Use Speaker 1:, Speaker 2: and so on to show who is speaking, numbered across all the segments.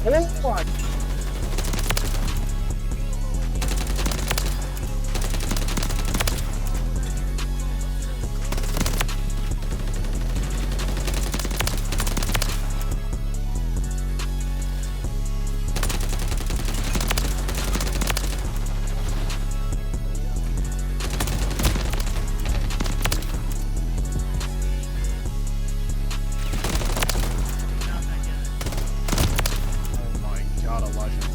Speaker 1: Oh my. Oh my god, Elijah.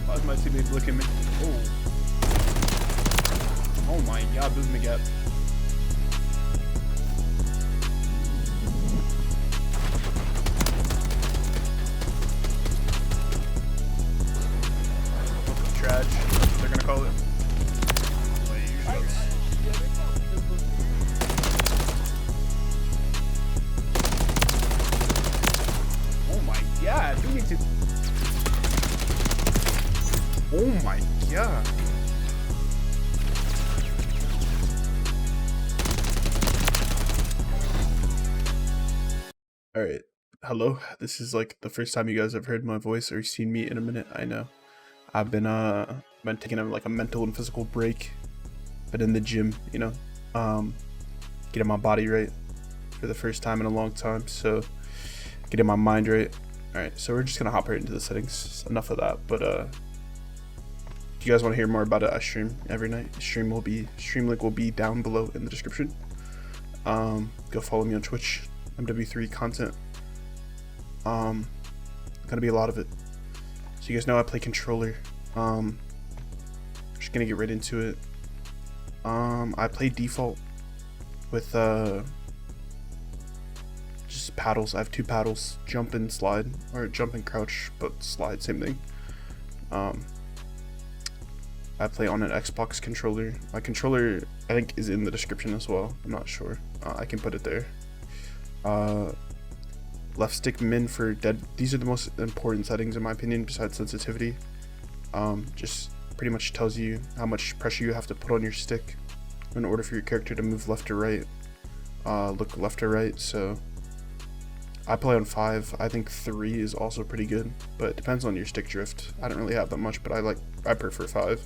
Speaker 1: Why's my teammate look at me? Oh. Oh my god, move me gap. Tragedy, they're gonna call it. Wait, you shots. Oh my god, do we need to. Oh my god. Alright, hello. This is like the first time you guys have heard my voice or seen me in a minute. I know. I've been taking a mental and physical break. Been in the gym, you know, getting my body right for the first time in a long time. So getting my mind right. Alright, so we're just gonna hop right into the settings. Enough of that, but if you guys want to hear more about it, I stream every night. Stream link will be down below in the description. Go follow me on Twitch. MW3 content. Gonna be a lot of it. So you guys know I play controller. Just gonna get right into it. I play default with just paddles. I have two paddles, jump and slide, or jump and crouch, but slide, same thing. I play on an Xbox controller. My controller, I think, is in the description as well. I'm not sure. I can put it there. Left stick min for dead. These are the most important settings in my opinion, besides sensitivity. Just pretty much tells you how much pressure you have to put on your stick in order for your character to move left or right, look left or right. So I play on 5. I think 3 is also pretty good, but it depends on your stick drift. I don't really have that much, but I prefer 5.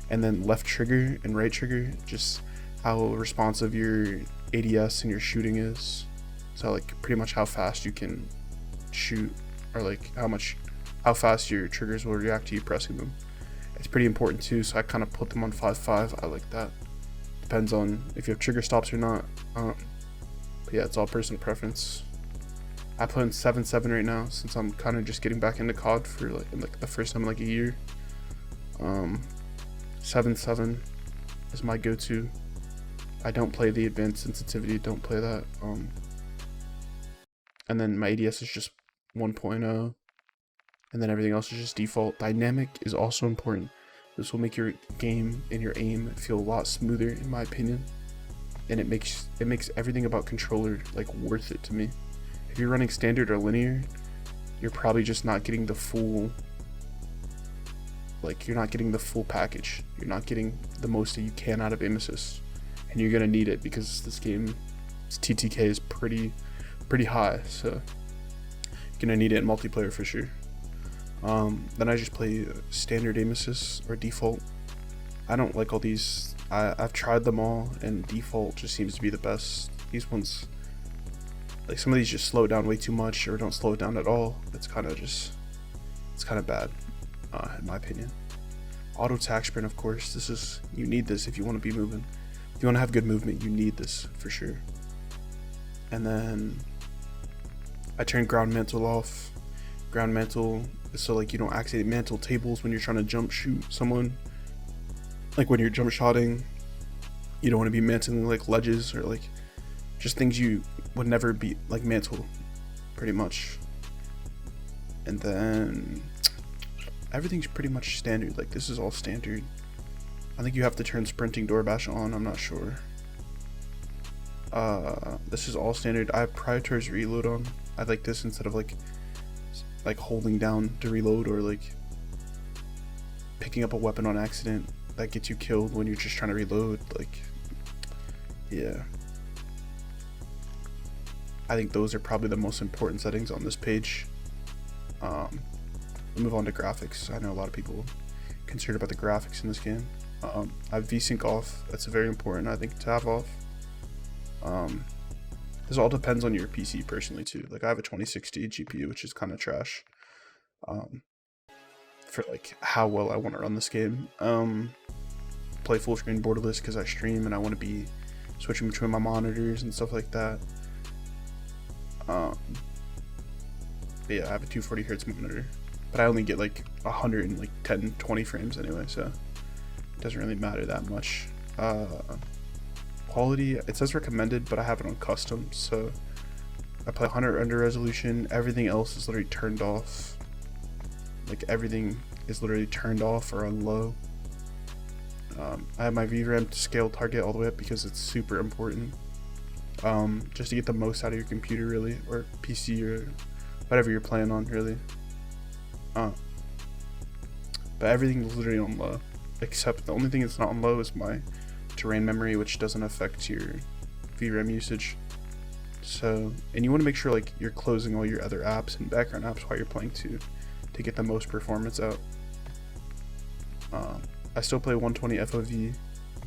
Speaker 1: And then left trigger and right trigger, just how responsive your ADS and your shooting is. So like pretty much how fast you can shoot, or like how fast your triggers will react to you pressing them. It's pretty important too, so I kind of put them on 5.5. I like that. Depends on if you have trigger stops or not. But yeah, it's all personal preference. I play on 7.7 right now since I'm kind of just getting back into COD for like the first time in like a year. 7.7 is my go-to. I don't play the advanced sensitivity, don't play that. And then my ADS is just 1.0, and then everything else is just default. Dynamic is also important. This will make your game and your aim feel a lot smoother in my opinion, and it makes everything about controller like worth it to me. If you're running standard or linear, you're probably just not getting the full, you're not getting the full package. You're not getting the most that you can out of aim assist, and you're gonna need it because this game's TTK is pretty high, so you're gonna need it in multiplayer for sure. Then I just play standard aim assist or default. I don't like all these. I've tried them all, and default just seems to be the best. These ones, like some of these just slow it down way too much, or don't slow it down at all. It's kind of bad, in my opinion. Auto tack sprint, of course. You need this if you want to be moving. If you want to have good movement, you need this for sure. And then I turn ground mantle off. Ground mantle is so like you don't accidentally mantle tables when you're trying to jump shoot someone. Like when you're jump shotting, you don't want to be mantling like ledges or like just things you would never be like mantle, pretty much. And then everything's pretty much standard. Like, this is all standard. I think you have to turn sprinting door bash on, I'm not sure. This is all standard. I have prioritize reload on. I like this instead of like holding down to reload, or like picking up a weapon on accident that gets you killed when you're just trying to reload. Like, yeah, I think those are probably the most important settings on this page. We'll move on to graphics. I know a lot of people concerned about the graphics in this game. I have VSync off. That's very important, I think, to have off. This all depends on your PC personally too. Like, I have a 2060 GPU, which is kind of trash for like how well I want to run this game. Play full screen borderless because I stream and I want to be switching between my monitors and stuff like that. Yeah, I have a 240 hertz monitor, but I only get like 110-20 frames anyway, so it doesn't really matter that much. Quality, it says recommended, but I have it on custom, so I play 100 under resolution. Everything else is literally turned off. Like, everything is literally turned off or on low. I have my VRAM to scale target all the way up because it's super important, just to get the most out of your computer, really, or PC, or whatever you're playing on, really. But everything is literally on low, except the only thing that's not on low is my terrain memory, which doesn't affect your VRAM usage. So, and you want to make sure like you're closing all your other apps and background apps while you're playing to get the most performance out. I still play 120 FOV,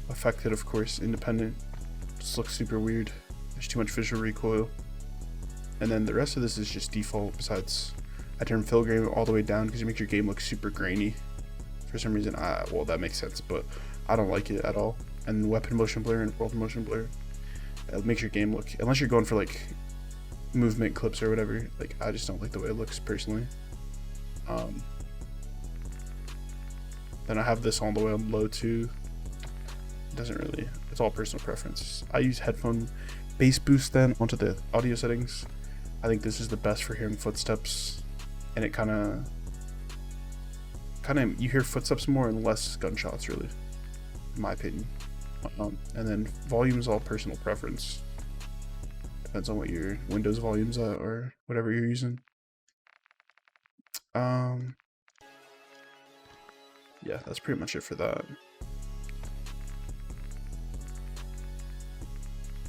Speaker 1: affected of course, independent. Just looks super weird. There's too much visual recoil. And then the rest of this is just default. Besides, I turn fill grain all the way down because it makes your game look super grainy. For some reason, well, that makes sense, but I don't like it at all. And weapon motion blur and world motion blur, it makes your game look, unless you're going for like movement clips or whatever, like, I just don't like the way it looks personally. Then I have this all the way on low too. It doesn't really, it's all personal preference. I use headphone bass boost then onto the audio settings. I think this is the best for hearing footsteps, and it kind of you hear footsteps more and less gunshots, really, in my opinion. And then volume is all personal preference. Depends on what your Windows volume's at or whatever you're using. Yeah, that's pretty much it for that.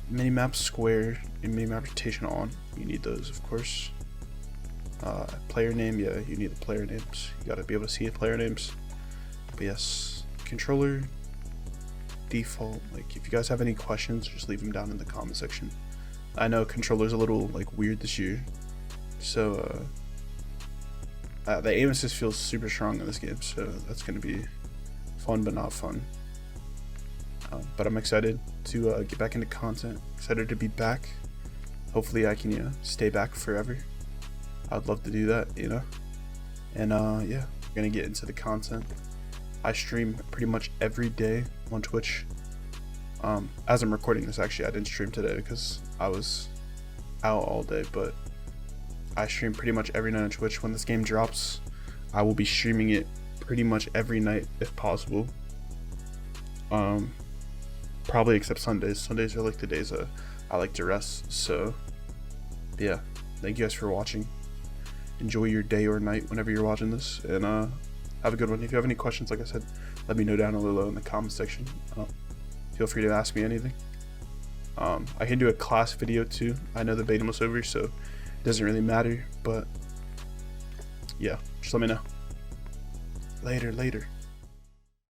Speaker 1: Minimap square and minimap rotation on. You need those, of course. Player name, yeah, you need the player names. You gotta be able to see the player names. But yes, controller default. Like, if you guys have any questions, just leave them down in the comment section. I know controller's a little like weird this year, so the aim assist feels super strong in this game, so that's gonna be fun but not fun. But I'm excited to get back into content. Excited to be back. Hopefully I can stay back forever. I'd love to do that, you know. And yeah, we're gonna get into the content. I stream pretty much every day on Twitch. As I'm recording this, actually, I didn't stream today because I was out all day, but I stream pretty much every night on Twitch. When this game drops, I will be streaming it pretty much every night if possible. Probably except Sundays. Sundays are like the days I like to rest. So yeah, thank you guys for watching. Enjoy your day or night whenever you're watching this, and have a good one. If you have any questions, like I said, let me know down below in the comment section. Feel free to ask me anything. I can do a class video too. I know the beta was over, so it doesn't really matter, but yeah, just let me know. Later.